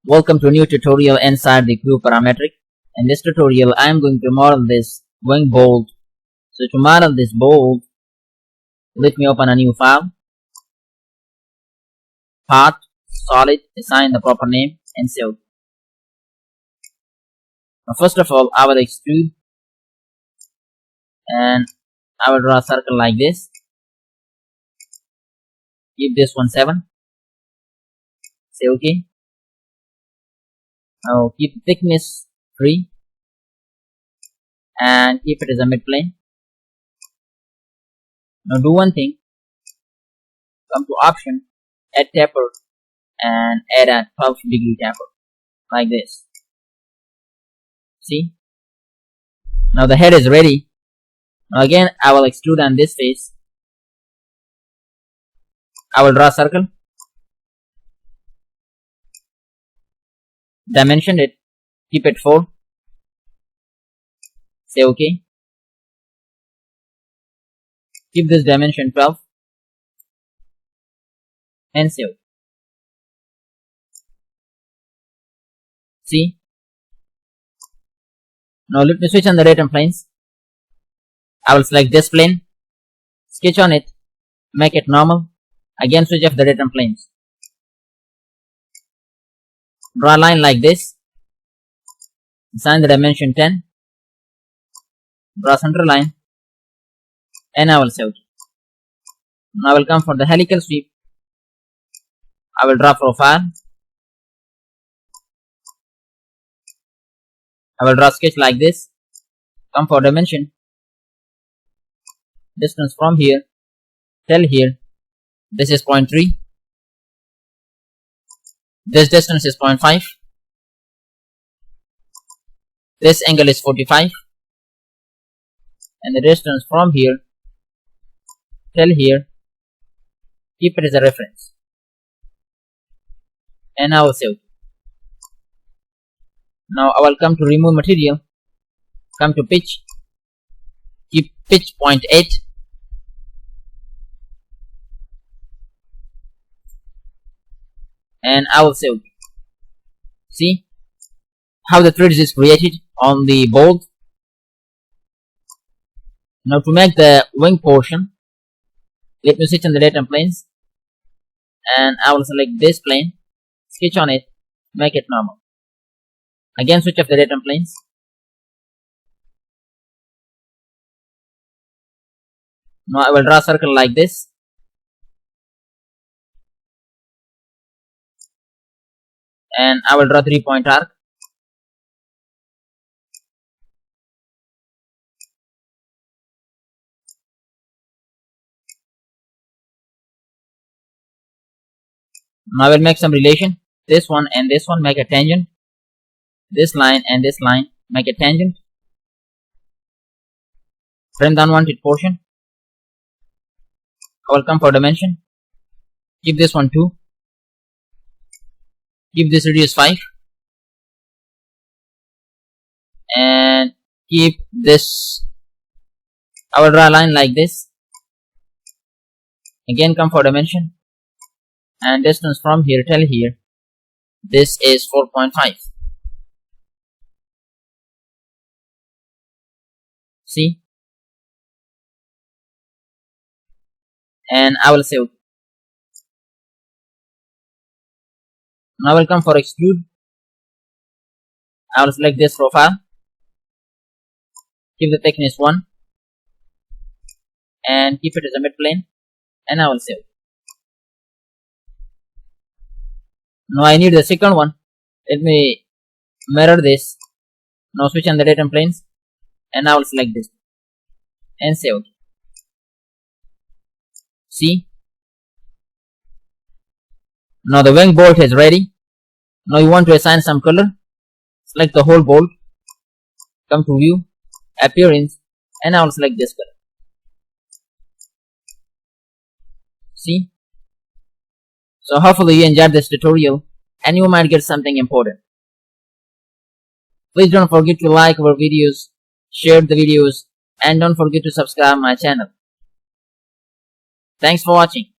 Welcome to a new tutorial inside the creoparametric. In this tutorial, I am going to model this wing bolt. So to model this bolt, let me open a new file. Path, solid, assign the proper name, and save. Now first of all, I will extrude and I will draw a circle like this. Keep this one 7. Say OK. Now keep thickness 3 and keep it as a mid plane. Now do one thing, come to option, add taper and add a 12-degree taper like this. See, now the head is ready. Now again I will extrude on this face. I will draw a circle, dimension it, keep it 4, say OK, keep this dimension 12 and save. See, now let me switch on the datum planes. I will select this plane, sketch on it, make it normal, again switch off the datum planes. Draw a line like this, assign the dimension 10, draw center line, and I will save it. Now I will come for the helical sweep. I will draw profile. I will draw sketch like this. Come for dimension. Distance from here till here. This is 0.3. This distance is 0.5. This angle is 45. And the distance from here till here, keep it as a reference. And I will save it. Now I will come to remove material. Come to pitch. Keep pitch 0.8. And I will save it. See how the threads is created on the bolt. Now to make the wing portion, let me switch on the datum planes and I will select this plane, sketch on it, make it normal. Again switch off the datum planes. Now I will draw a circle like this. And I will draw 3-point arc. Now I will make some relation. This one and this one make a tangent. This line and this line make a tangent. Trim the unwanted portion. I will come for dimension. Keep this one 2. Keep this radius 5 and keep this. I will draw a line like this. Again come for dimension and distance from here till here. This is 4.5. See, and I will save. Now I will come for extrude. I will select this profile. Keep the thickness 1 and keep it as a mid plane and I will save. Now I need the second one. Let me mirror this. Now switch on the datum planes and I will select this and save. See, now the wing bolt is ready. Now you want to assign some color. Select the whole bolt. Come to view, appearance, and I will select this color. See, so hopefully you enjoyed this tutorial and you might get something important. Please don't forget to like our videos, share the videos, and don't forget to subscribe my channel. Thanks for watching.